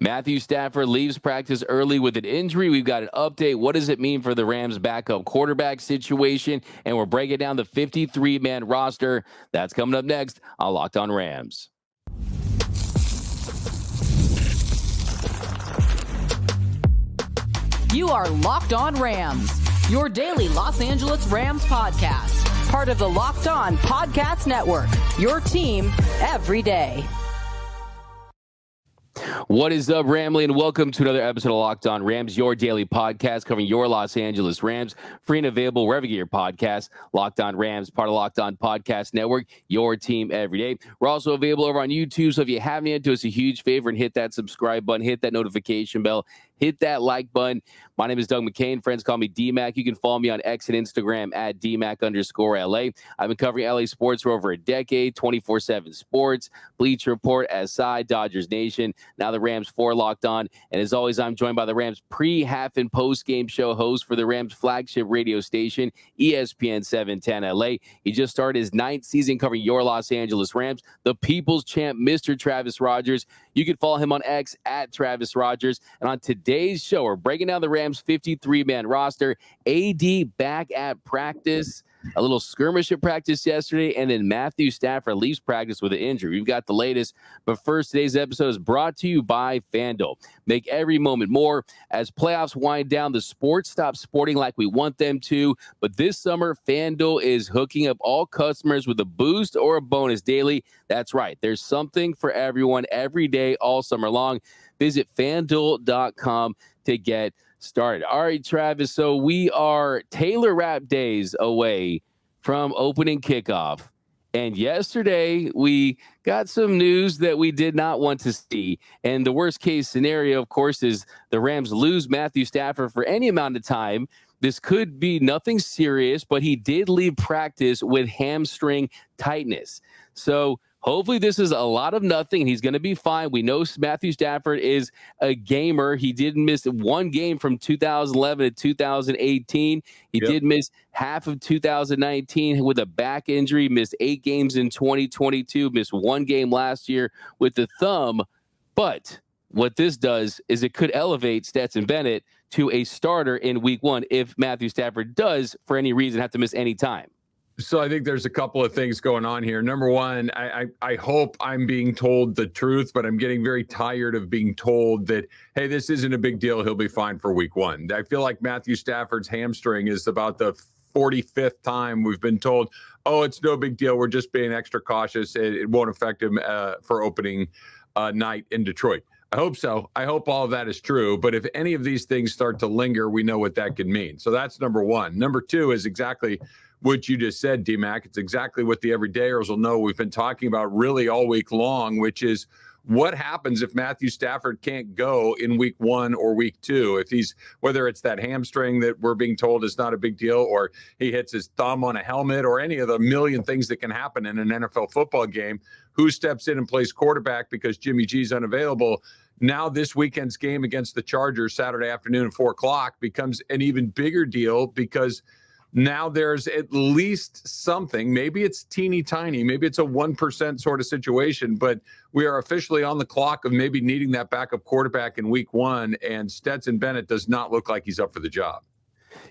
Matthew Stafford leaves practice early with an injury. We've got an update. What does it mean for the Rams' backup quarterback situation? And we're breaking down the 53-man roster. That's coming up next on Locked On Rams. You are Locked On Rams, your daily Los Angeles Rams podcast. Part of the Locked On Podcast Network, your team every day. What is up, Ramley, and welcome to another episode of Locked On Rams, your daily podcast covering your Los Angeles Rams, free and available wherever you get your podcasts. Locked On Rams, part of Locked On Podcast Network, your team every day. We're also available over on YouTube, so if you haven't yet, do us a huge favor and hit that subscribe button, hit that notification bell, hit that like button. My name is Doug McCain. Friends call me D-Mac. You can follow me on X and Instagram at DMac_LA. I've been covering LA sports for over a decade, 24/7 sports, Bleacher Report, SI, Dodgers Nation, now the Rams for Locked On. And as always, I'm joined by the Rams pre-half and post-game show host for the Rams flagship radio station, ESPN 710 LA. He just started his 9th season covering your Los Angeles Rams, the People's Champ, Mr. Travis Rogers. You can follow him on X at Travis Rogers. And on today's show, we're breaking down the Rams 53-man roster. AD back at practice, a little skirmish at practice yesterday, and then Matthew Stafford leaves practice with an injury. We've got the latest. But first, today's episode is brought to you by FanDuel. Make every moment more. As playoffs wind down, the sports stop sporting like we want them to. But this summer, FanDuel is hooking up all customers with a boost or a bonus daily. That's right. There's something for everyone every day, all summer long. Visit FanDuel.com to get started. All right, Travis. So we are Taylor Wrap days away from opening kickoff. And yesterday we got some news that we did not want to see. And the worst case scenario, of course, is the Rams lose Matthew Stafford for any amount of time. This could be nothing serious, but he did leave practice with hamstring tightness. So hopefully this is a lot of nothing. He's going to be fine. We know Matthew Stafford is a gamer. He did miss one game from 2011 to 2018. He did miss half of 2019 with a back injury, missed 8 games in 2022, missed 1 game last year with the thumb. But what this does is it could elevate Stetson Bennett to a starter in week 1 if Matthew Stafford does, for any reason, have to miss any time. So I think there's a couple of things going on here. Number one, I hope I'm being told the truth, but I'm getting very tired of being told that, hey, this isn't a big deal. He'll be fine for week 1. I feel like Matthew Stafford's hamstring is about the 45th time we've been told, oh, it's no big deal. We're just being extra cautious. It won't affect him for opening night in Detroit. I hope so. I hope all of that is true. But if any of these things start to linger, we know what that could mean. So that's number one. Number two is exactly what you just said, D-Mac. It's exactly what the everydayers will know we've been talking about really all week long, which is what happens if Matthew Stafford can't go in week 1 or week 2? If he's, whether it's that hamstring that we're being told is not a big deal, or he hits his thumb on a helmet, or any of the million things that can happen in an NFL football game, who steps in and plays quarterback because Jimmy G's unavailable? Now this weekend's game against the Chargers Saturday afternoon at 4 o'clock becomes an even bigger deal, because now there's at least something. Maybe it's teeny tiny. Maybe it's a 1% sort of situation, but we are officially on the clock of maybe needing that backup quarterback in week 1, and Stetson Bennett does not look like he's up for the job.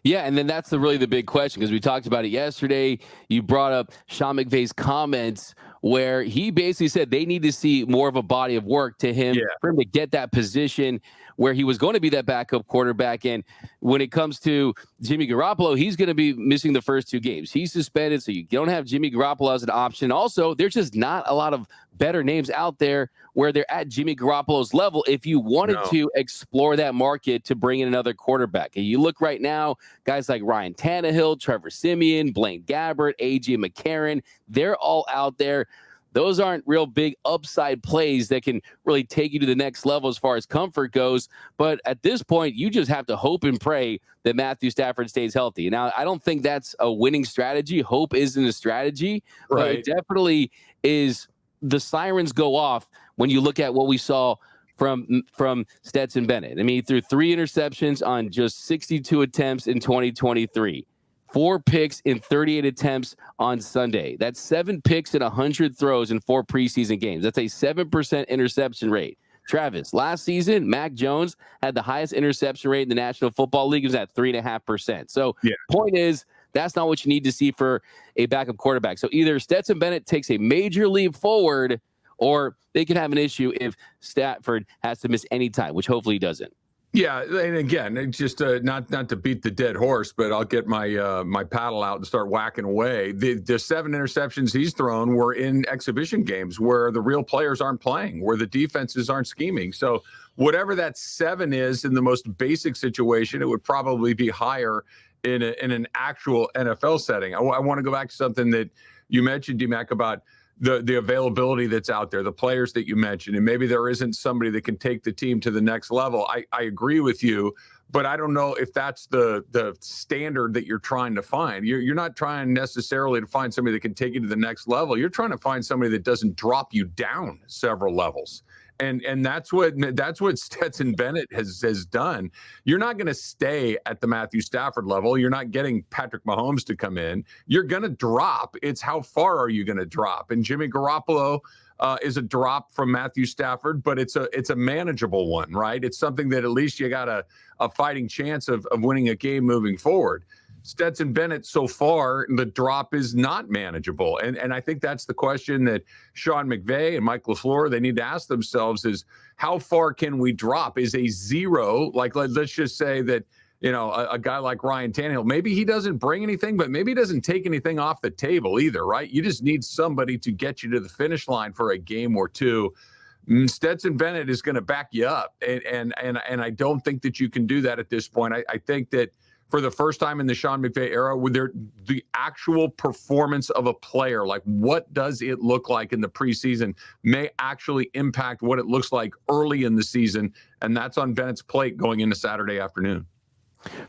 Yeah, and then that's really the big question, because we talked about it yesterday. You brought up Sean McVay's comments where he basically said they need to see more of a body of work to him for him to get that position where he was going to be that backup quarterback. And when it comes to Jimmy Garoppolo, he's going to be missing the first 2 games. He's suspended, so you don't have Jimmy Garoppolo as an option. Also, there's just not a lot of better names out there where they're at Jimmy Garoppolo's level if you wanted to explore that market to bring in another quarterback. And you look right now, guys like Ryan Tannehill, Trevor Siemian, Blaine Gabbert, A.J. McCarron, they're all out there. Those aren't real big upside plays that can really take you to the next level as far as comfort goes. But at this point, you just have to hope and pray that Matthew Stafford stays healthy. Now, I don't think that's a winning strategy. Hope isn't a strategy, but it definitely is. The sirens go off when you look at what we saw from Stetson Bennett. I mean, he threw 3 interceptions on just 62 attempts in 2023. 4 picks in 38 attempts on Sunday. That's 7 picks and 100 throws in 4 preseason games. That's a 7% interception rate. Travis, last season, Mac Jones had the highest interception rate in the National Football League. It was at 3.5%. So point is, that's not what you need to see for a backup quarterback. So either Stetson Bennett takes a major leap forward, or they could have an issue if Stafford has to miss any time, which hopefully he doesn't. Yeah, and again, it's just not to beat the dead horse, but I'll get my my paddle out and start whacking away. The 7 interceptions he's thrown were in exhibition games where the real players aren't playing, where the defenses aren't scheming. So whatever that 7 is in the most basic situation, it would probably be higher in an actual NFL setting. I want to go back to something that you mentioned, D-Mac, about the availability that's out there, the players that you mentioned, and maybe there isn't somebody that can take the team to the next level. I agree with you, but I don't know if that's the standard that you're trying to find. You're not trying necessarily to find somebody that can take you to the next level. You're trying to find somebody that doesn't drop you down several levels. And that's what Stetson Bennett has done. You're not going to stay at the Matthew Stafford level. You're not getting Patrick Mahomes to come in. You're going to drop. It's how far are you going to drop? And Jimmy Garoppolo is a drop from Matthew Stafford, but it's a manageable one, right? It's something that at least you got a fighting chance of winning a game moving forward. Stetson Bennett, so far, the drop is not manageable. And I think that's the question that Sean McVay and Mike LaFleur, they need to ask themselves is, how far can we drop? Is a 0, like let's just say that, you know, a guy like Ryan Tannehill, maybe he doesn't bring anything, but maybe he doesn't take anything off the table either, right? You just need somebody to get you to the finish line for a game or two. Stetson Bennett is going to back you up. And I don't think that you can do that at this point. I think that for the first time in the Sean McVay era, with the actual performance of a player, like what does it look like in the preseason, may actually impact what it looks like early in the season. And that's on Bennett's plate going into Saturday afternoon.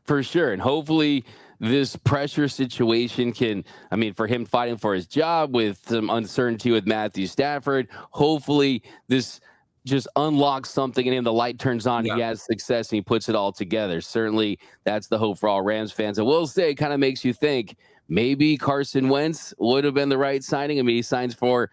For sure. And hopefully this pressure situation can, I mean, for him fighting for his job with some uncertainty with Matthew Stafford, hopefully this just unlocks something in him. The light turns on. Yeah. He has success and he puts it all together. Certainly that's the hope for all Rams fans. I will say it kind of makes you think maybe Carson Wentz would have been the right signing. I mean, he signs for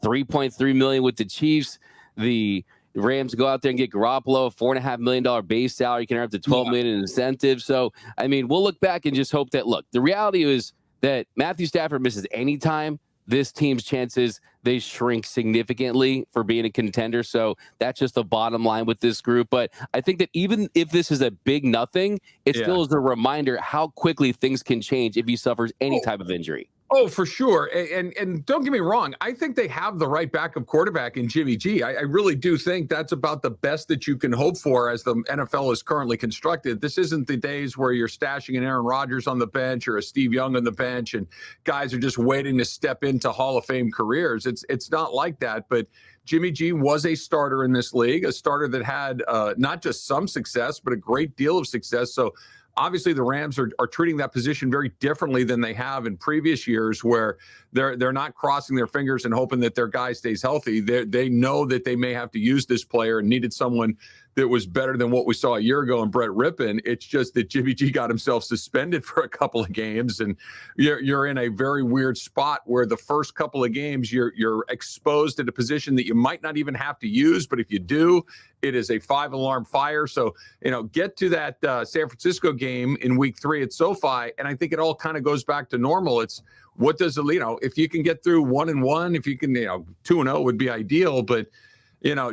$3.3 million with the Chiefs. The Rams go out there and get Garoppolo, a $4.5 million base salary. You can earn up to $12 million in incentives. So, I mean, we'll look back and just hope that, look, the reality is that Matthew Stafford misses any time, this team's chances, they shrink significantly for being a contender. So that's just the bottom line with this group. But I think that even if this is a big nothing, it still is a reminder how quickly things can change if he suffers any type of injury. Oh, for sure. And don't get me wrong. I think they have the right backup quarterback in Jimmy G. I really do think that's about the best that you can hope for as the NFL is currently constructed. This isn't the days where you're stashing an Aaron Rodgers on the bench or a Steve Young on the bench and guys are just waiting to step into Hall of Fame careers. It's not like that, but Jimmy G was a starter in this league, a starter that had not just some success, but a great deal of success. So obviously, the Rams are treating that position very differently than they have in previous years, where they're not crossing their fingers and hoping that their guy stays healthy. They know that they may have to use this player and needed someone that was better than what we saw a year ago in Brett Rippon. It's just that Jimmy G got himself suspended for a couple of games, and you're in a very weird spot where the first couple of games you're exposed at a position that you might not even have to use, but if you do, it is a 5-alarm fire. So, get to that San Francisco game in week 3 at SoFi, and I think it all kind of goes back to normal. It's what does if you can get through 1-1, if you can, 2-0 would be ideal, but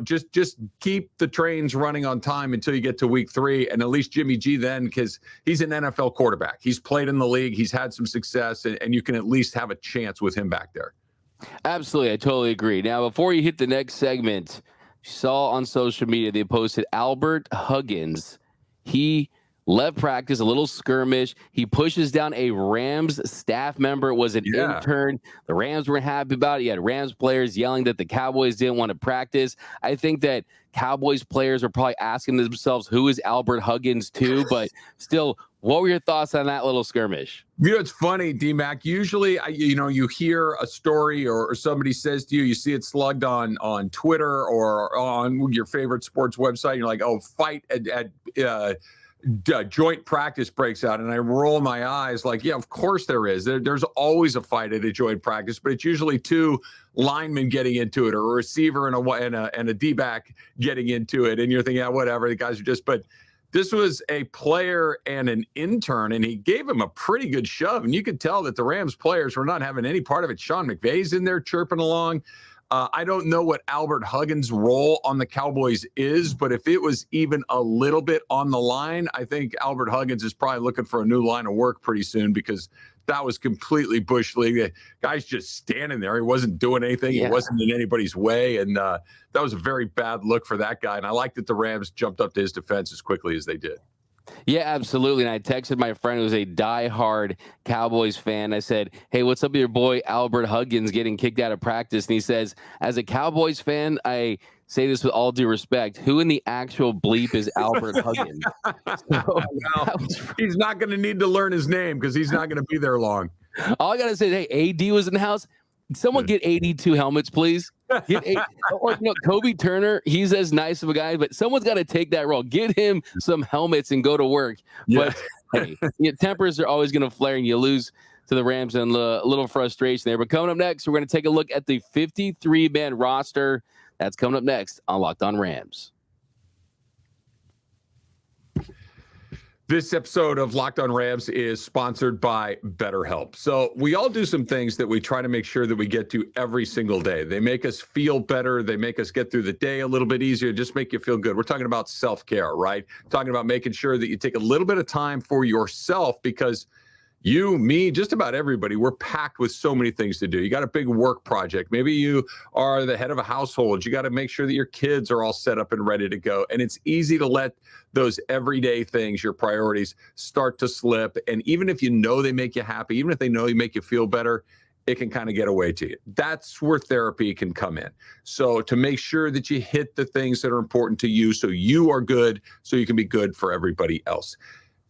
just keep the trains running on time until you get to week 3. And at least Jimmy G then, because he's an NFL quarterback. He's played in the league. He's had some success, and you can at least have a chance with him back there. Absolutely. I totally agree. Now, before you hit the next segment, you saw on social media, they posted Albert Huggins. He left practice, a little skirmish. He pushes down a Rams staff member. It was an intern. The Rams weren't happy about it. You had Rams players yelling that the Cowboys didn't want to practice. I think that Cowboys players are probably asking themselves, who is Albert Huggins to? But still, what were your thoughts on that little skirmish? It's funny, D-Mac. Usually, you hear a story or somebody says to you, you see it slugged on Twitter or on your favorite sports website. You're like, oh, fight at joint practice breaks out, and I roll my eyes like, yeah, of course there is. There's always a fight at a joint practice, but it's usually two linemen getting into it, or a receiver and a D-back getting into it. And you're thinking, yeah, whatever, the guys are just, but this was a player and an intern, and he gave him a pretty good shove. And you could tell that the Rams players were not having any part of it. Sean McVay's in there chirping along. I don't know what Albert Huggins' role on the Cowboys is, but if it was even a little bit on the line, I think Albert Huggins is probably looking for a new line of work pretty soon, because that was completely Bush League. The guy's just standing there. He wasn't doing anything. Yeah. He wasn't in anybody's way. And that was a very bad look for that guy. And I like that the Rams jumped up to his defense as quickly as they did. Yeah, absolutely. And I texted my friend who's a diehard Cowboys fan. I said, hey, what's up with your boy Albert Huggins getting kicked out of practice? And he says, as a Cowboys fan, I say this with all due respect, who in the actual bleep is Albert Huggins? So, well, he's not going to need to learn his name, because he's not going to be there long. All I got to say is, hey, AD was in the house. Someone get AD 2 helmets, please. Kobe Turner, he's as nice of a guy, but someone's got to take that role. Get him some helmets and go to work. Yeah. But hey, tempers are always going to flare, and you lose to the Rams, and a little frustration there. But coming up next, we're going to take a look at the 53-man roster. That's coming up next on Locked On Rams. This episode of Locked On Rams is sponsored by BetterHelp. So we all do some things that we try to make sure that we get to every single day. They make us feel better. They make us get through the day a little bit easier, just make you feel good. We're talking about self-care, right? Talking about making sure that you take a little bit of time for yourself, because you, me, just about everybody, we're packed with so many things to do. You got a big work project. Maybe you are the head of a household. You got to make sure that your kids are all set up and ready to go. And it's easy to let those everyday things, your priorities, start to slip. And even if you know they make you happy, even if they know you make you feel better, it can kind of get away to you. That's where therapy can come in. So to make sure that you hit the things that are important to you, so you are good, so you can be good for everybody else.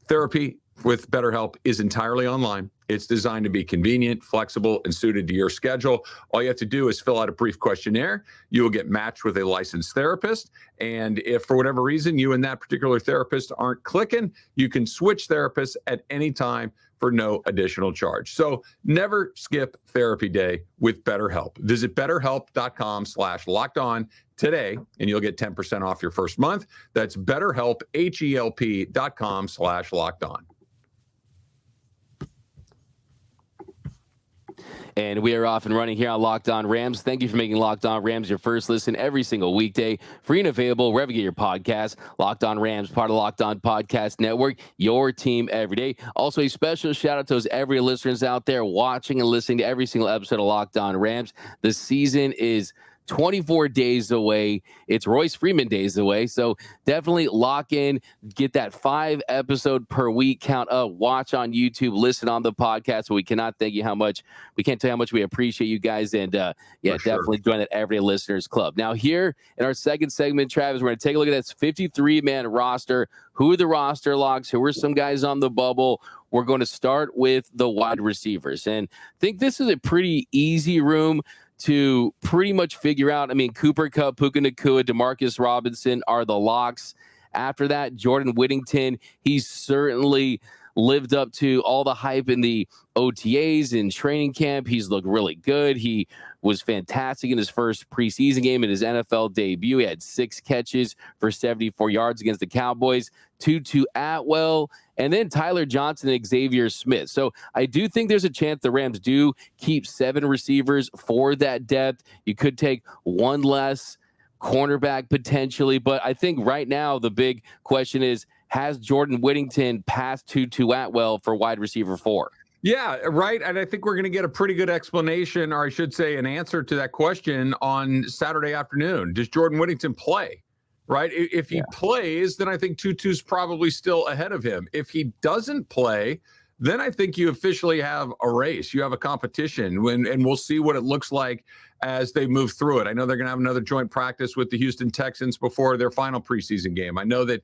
Therapy with BetterHelp is entirely online. It's designed to be convenient, flexible, and suited to your schedule. All you have to do is fill out a brief questionnaire. You will get matched with a licensed therapist. And if for whatever reason you and that particular therapist aren't clicking, you can switch therapists at any time for no additional charge. So never skip therapy day with BetterHelp. Visit BetterHelp.com/lockedon today, and you'll get 10% off your first month. That's BetterHelp, HELP.com/lockedon. And we are off and running here on Locked On Rams. Thank you for making Locked On Rams your first listen every single weekday. Free and available wherever you get your podcast. Locked On Rams, part of Locked On Podcast Network, your team every day. Also, a special shout out to those every listeners out there watching and listening to every single episode of Locked On Rams. The season is 24 days away. It's Royce Freeman days away. So definitely lock in, get that 5 episode per week count up, watch on YouTube, listen on the podcast. We cannot thank you how much, we can't tell you how much we appreciate you guys. And definitely join that Everyday Listeners Club. Now here in our second segment, Travis, we're going to take a look at that 53-man roster. Who are the roster locks? Who are some guys on the bubble? We're going to start with the wide receivers. And I think this is a pretty easy room to pretty much figure out. I mean, Cooper Kupp, Puka Nacua, Demarcus Robinson are the locks. After that, Jordan Whittington, he's certainly lived up to all the hype in the OTAs and training camp. He's looked really good. He was fantastic in his first preseason game in his NFL debut. He had 6 catches for 74 yards against the Cowboys. Tutu Atwell, and then Tyler Johnson and Xavier Smith. So I do think there's a chance the Rams do keep 7 receivers for that depth. You could take one less cornerback potentially, but I think right now the big question is, has Jordan Whittington passed Tutu Atwell for wide receiver 4? Yeah, right. And I think we're going to get a pretty good explanation, or I should say an answer to that question on Saturday afternoon. Does Jordan Whittington play? Right? If he plays, then I think Tutu's probably still ahead of him. If he doesn't play, then I think you officially have a race. You have a competition, and we'll see what it looks like as they move through it. I know they're going to have another joint practice with the Houston Texans before their final preseason game. I know that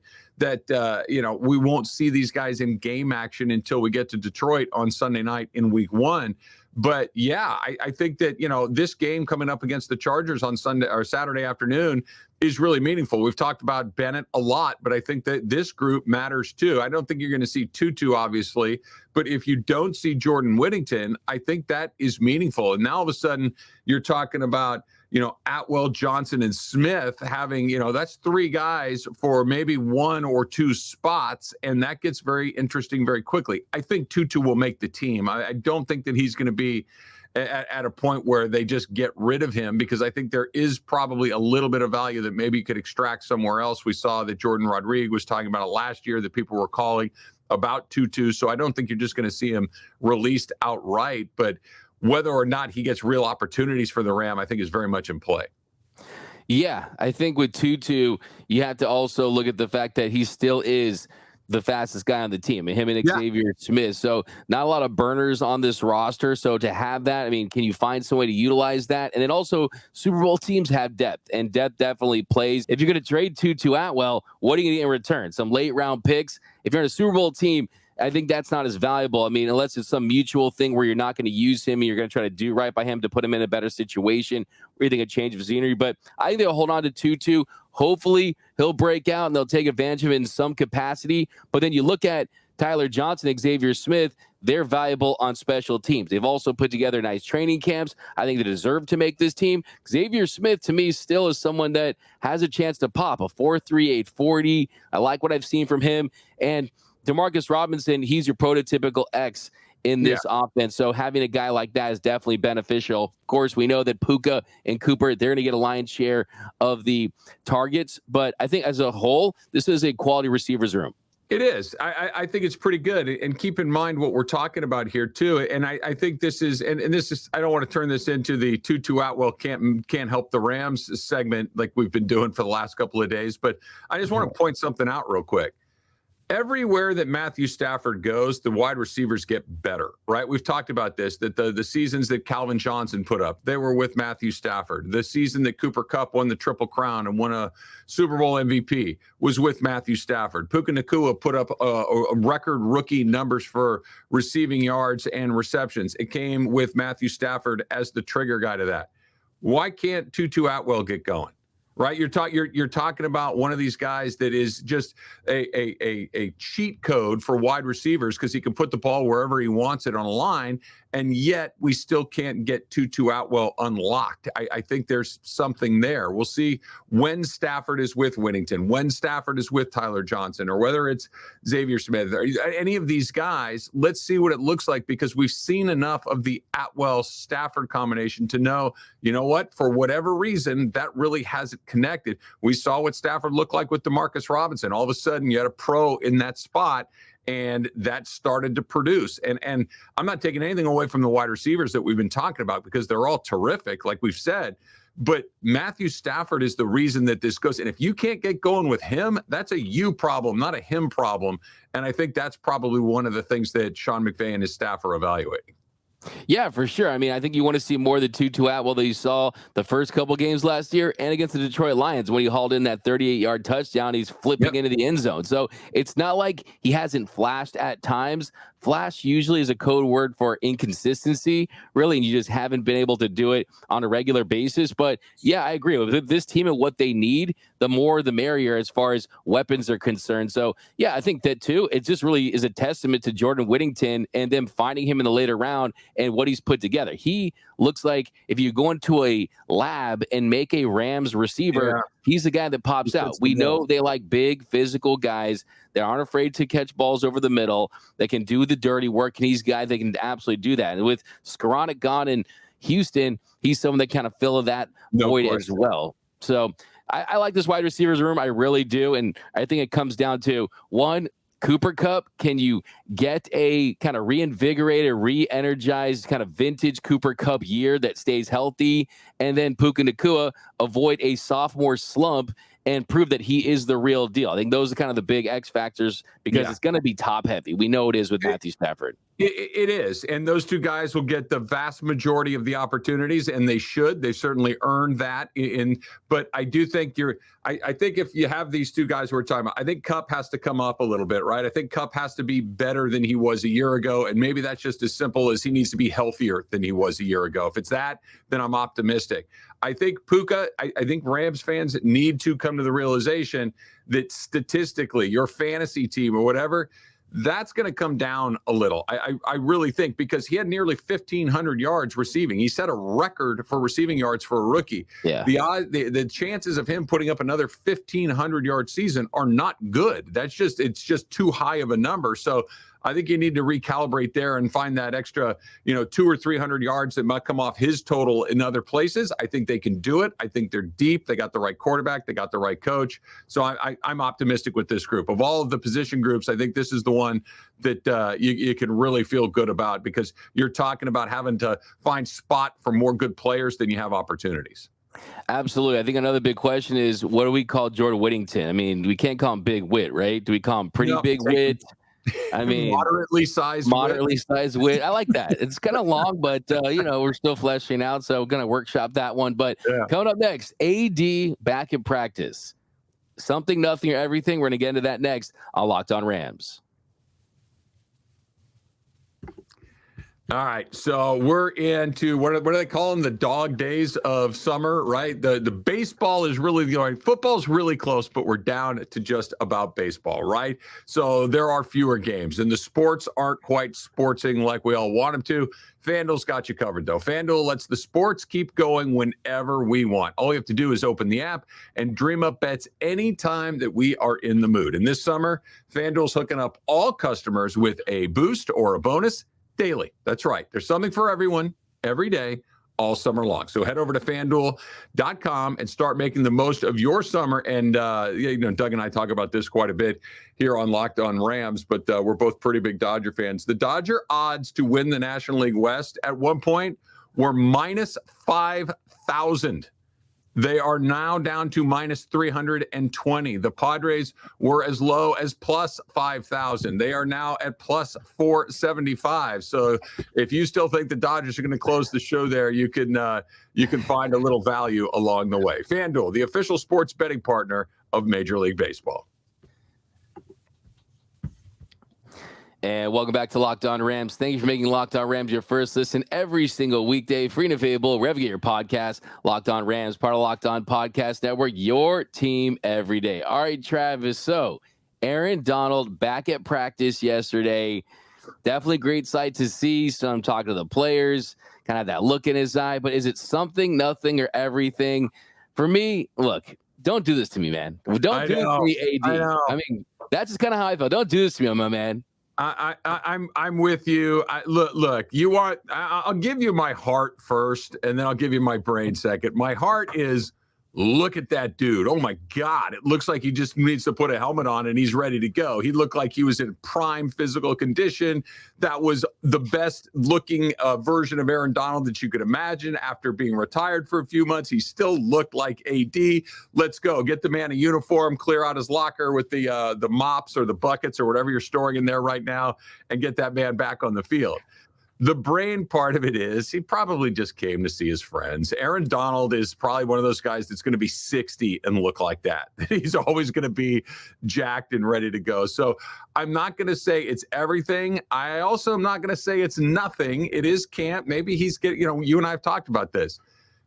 we won't see these guys in game action until we get to Detroit on Sunday night in week 1. But yeah, I think that, this game coming up against the Chargers on Sunday or Saturday afternoon is really meaningful. We've talked about Bennett a lot, but I think that this group matters too. I don't think you're going to see Tutu, obviously, but if you don't see Jordan Whittington, I think that is meaningful. And now all of a sudden you're talking about, Atwell, Johnson, and Smith having, that's three guys for maybe one or two spots. And that gets very interesting very quickly. I think Tutu will make the team. I don't think that he's going to be at a point where they just get rid of him, because I think there is probably a little bit of value that maybe you could extract somewhere else. We saw that Jordan Rodriguez was talking about it last year, that people were calling about Tutu. So I don't think you're just going to see him released outright, but whether or not he gets real opportunities for the Ram, I think is very much in play. Yeah, I think with Tutu, you have to also look at the fact that he still is the fastest guy on the team, and him and Xavier Smith. So not a lot of burners on this roster. So to have that, I mean, can you find some way to utilize that? And then also Super Bowl teams have depth, and depth definitely plays. If you're going to trade Tutu Atwell, what are you going to get in return? Some late round picks? If you're in a Super Bowl team, I think that's not as valuable. I mean, unless it's some mutual thing where you're not going to use him and you're going to try to do right by him to put him in a better situation, or you think a change of scenery. But I think they'll hold on to Tutu. Hopefully he'll break out and they'll take advantage of it in some capacity. But then you look at Tyler Johnson, Xavier Smith, they're valuable on special teams. They've also put together nice training camps. I think they deserve to make this team. Xavier Smith, to me, still is someone that has a chance to pop a 4.3, 840. I like what I've seen from him. And Demarcus Robinson, he's your prototypical X in this offense. So having a guy like that is definitely beneficial. Of course, we know that Puka and Cooper, they're going to get a lion's share of the targets. But I think as a whole, this is a quality receivers room. It is. I think it's pretty good. And keep in mind what we're talking about here, too. And I think this is, and this is, I don't want to turn this into the Tutu Atwell can't help the Rams segment like we've been doing for the last couple of days. But I just want to point something out real quick. Everywhere that Matthew Stafford goes, the wide receivers get better, right? We've talked about this, that the seasons that Calvin Johnson put up, they were with Matthew Stafford. The season that Cooper Kupp won the Triple Crown and won a Super Bowl MVP was with Matthew Stafford. Puka Nacua put up a record rookie numbers for receiving yards and receptions. It came with Matthew Stafford as the trigger guy to that. Why can't Tutu Atwell get going? Right, you're talking about one of these guys that is just a cheat code for wide receivers, because he can put the ball wherever he wants it on a line, and yet we still can't get Tutu Atwell unlocked. I think there's something there. We'll see when Stafford is with Whittington, when Stafford is with Tyler Johnson, or whether it's Xavier Smith, or any of these guys. Let's see what it looks like, because we've seen enough of the Atwell-Stafford combination to know, you know what, for whatever reason, that really hasn't connected. We saw what Stafford looked like with Demarcus Robinson. All of a sudden, you had a pro in that spot, and that started to produce. And I'm not taking anything away from the wide receivers that we've been talking about, because they're all terrific, like we've said. But Matthew Stafford is the reason that this goes. And if you can't get going with him, that's a you problem, not a him problem. And I think that's probably one of the things that Sean McVay and his staff are evaluating. Yeah, for sure. I mean, I think you want to see more of the Tutu Atwell that you saw the first couple games last year and against the Detroit Lions when he hauled in that 38-yard touchdown. He's flipping into the end zone. So it's not like he hasn't flashed at times. Flash usually is a code word for inconsistency, really, and you just haven't been able to do it on a regular basis. But yeah, I agree with this team and what they need. The more, the merrier as far as weapons are concerned. So yeah, I think that too. It just really is a testament to Jordan Whittington and them finding him in the later round and what he's put together. He looks like if you go into a lab and make a Rams receiver, he's the guy that pops out. We know they like big physical guys that aren't afraid to catch balls over the middle, that can do the dirty work, and he's a guy that can absolutely do that. And with Skoranek gone in Houston, he's someone that kind of fill that void as well. So I like this wide receivers room. I really do. And I think it comes down to, one, Cooper Kupp. Can you get a kind of reinvigorated, re-energized kind of vintage Cooper Kupp year that stays healthy? And then Puka Nacua, avoid a sophomore slump and prove that he is the real deal. I think those are kind of the big X factors because it's going to be top heavy. We know it is with Matthew Stafford. It is. And those two guys will get the vast majority of the opportunities, and they should. They certainly earned that. But I do think I think if you have these two guys we're talking about, I think Kupp has to come up a little bit, right? I think Kupp has to be better than he was a year ago. And maybe that's just as simple as he needs to be healthier than he was a year ago. If it's that, then I'm optimistic. I think Puka, I think Rams fans need to come to the realization that statistically, your fantasy team or whatever, that's going to come down a little. I really think, because he had nearly 1,500 yards receiving. He set a record for receiving yards for a rookie. Yeah. The chances of him putting up another 1,500 yard season are not good. It's just too high of a number. So I think you need to recalibrate there and find that extra, 200 or 300 yards that might come off his total in other places. I think they can do it. I think they're deep. They got the right quarterback. They got the right coach. So I'm optimistic with this group. Of all of the position groups, I think this is the one that you can really feel good about, because you're talking about having to find spot for more good players than you have opportunities. Absolutely. I think another big question is, what do we call Jordan Whittington? I mean, we can't call him Big Wit, right? Do we call him Pretty Big Wit? I mean, moderately sized wit. I like that. It's kind of long, but we're still fleshing out, so we're gonna workshop that one. But coming up next, AD back in practice. Something, nothing, or everything. We're gonna get into that next on Locked On Rams. All right, so we're into what do they call them? The dog days of summer, right? The baseball is really going. Football's really close, but we're down to just about baseball, right? So there are fewer games, and the sports aren't quite sportsing like we all want them to. FanDuel's got you covered, though. FanDuel lets the sports keep going whenever we want. All you have to do is open the app and dream up bets anytime that we are in the mood. And this summer, FanDuel's hooking up all customers with a boost or a bonus daily. That's right. There's something for everyone every day, all summer long. So head over to FanDuel.com and start making the most of your summer. And, Doug and I talk about this quite a bit here on Locked On Rams, but we're both pretty big Dodger fans. The Dodger odds to win the National League West at one point were minus 5,000. They are now down to minus 320. The Padres were as low as plus 5,000. They are now at plus 475. So if you still think the Dodgers are going to close the show there, you can find a little value along the way. FanDuel, the official sports betting partner of Major League Baseball. And welcome back to Locked On Rams. Thank you for making Locked On Rams your first listen every single weekday. Free and available wherever you get your podcast. Locked On Rams, part of Locked On Podcast Network, your team every day. All right, Travis. So Aaron Donald back at practice yesterday. Definitely great sight to see. So I'm talking to the players, kind of that look in his eye. But is it something, nothing, or everything? For me, look, don't do this to me, man. Don't do this to me, AD. I mean, that's just kind of how I felt. Don't do this to me, my man. I'm with you. Look, you want, I'll give you my heart first, and then I'll give you my brain second. My heart is, look at that dude. Oh my God. It looks like he just needs to put a helmet on and he's ready to go. He looked like he was in prime physical condition. That was the best looking version of Aaron Donald that you could imagine. After being retired for a few months, he still looked like AD. Let's go. Get the man a uniform, clear out his locker with the mops or the buckets or whatever you're storing in there right now, and get that man back on the field. The brain part of it is he probably just came to see his friends. Aaron Donald is probably one of those guys that's going to be 60 and look like that. He's always going to be jacked and ready to go. So I'm not going to say it's everything. I also am not going to say it's nothing. It is camp. Maybe he's getting, you and I have talked about this.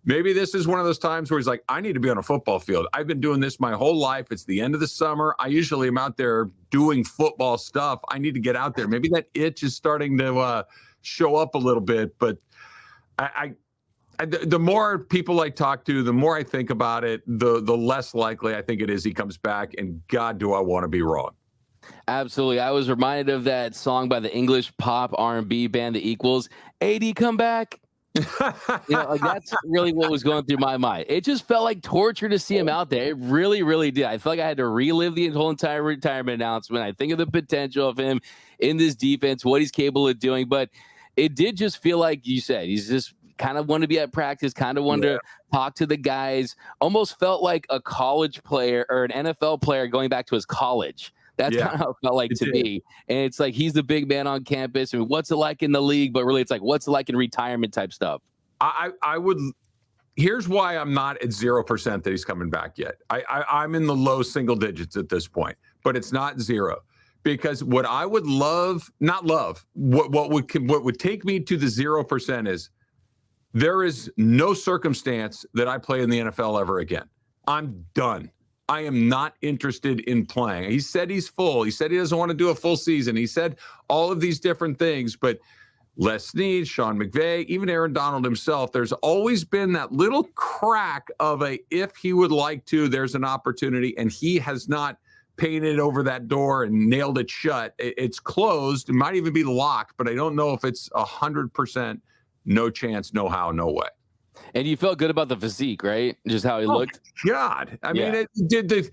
Maybe this is one of those times where he's like, I need to be on a football field. I've been doing this my whole life. It's the end of the summer. I usually am out there doing football stuff. I need to get out there. Maybe that itch is starting to show up a little bit, but the more people I talk to, the more I think about it, the less likely I think it is he comes back, and God, do I want to be wrong. Absolutely. I was reminded of that song by the English pop R&B band, The Equals. AD, come back. That's really what was going through my mind. It just felt like torture to see him out there. It really, really did. I felt like I had to relive the whole entire retirement announcement. I think of the potential of him in this defense, what he's capable of doing, but it did just feel like you said, he's just kind of wanted to be at practice, kind of wanted to talk to the guys, almost felt like a college player or an NFL player going back to his college. That's kind of how it felt like to me. And it's like, he's the big man on campus. I mean, what's it like in the league? But really, it's like, what's it like in retirement type stuff? I would. Here's why I'm not at 0% that he's coming back yet. I'm in the low single digits at this point, but it's not 0, because what I would what would take me to the 0% is there is no circumstance that I play in the NFL ever again. I'm done. I am not interested in playing. He said he's full. He said he doesn't want to do a full season. He said all of these different things, but Les Snead, Sean McVay, even Aaron Donald himself, there's always been that little crack of if he would like to, there's an opportunity, and he has not painted over that door and nailed it shut. It's closed. It might even be locked, but I don't know if it's 100% no chance, no how, no way. And you felt good about the physique, right? Just how he looked. God, I mean, it did.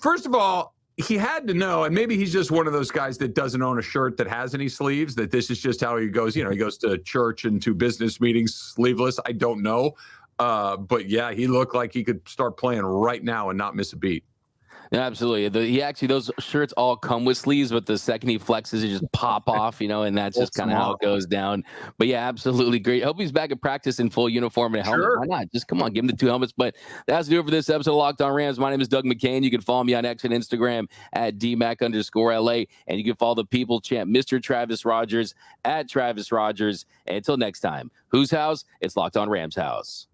First of all, he had to know, and maybe he's just one of those guys that doesn't own a shirt that has any sleeves, that this is just how he goes. He goes to church and to business meetings sleeveless. I don't know. But yeah, he looked like he could start playing right now and not miss a beat. Yeah, absolutely. Those shirts all come with sleeves, but the second he flexes, it just pop off, and that's just kind of how it goes down. But yeah, absolutely great. I hope he's back at practice in full uniform and a helmet. Sure. Why not? Just come on, give him the 2 helmets. But that's to do it for this episode of Locked On Rams. My name is Doug McCain. You can follow me on X and Instagram at DMac_LA. And you can follow the people champ, Mr. Travis Rogers, at Travis Rogers. And until next time, whose house? It's Locked On Rams house.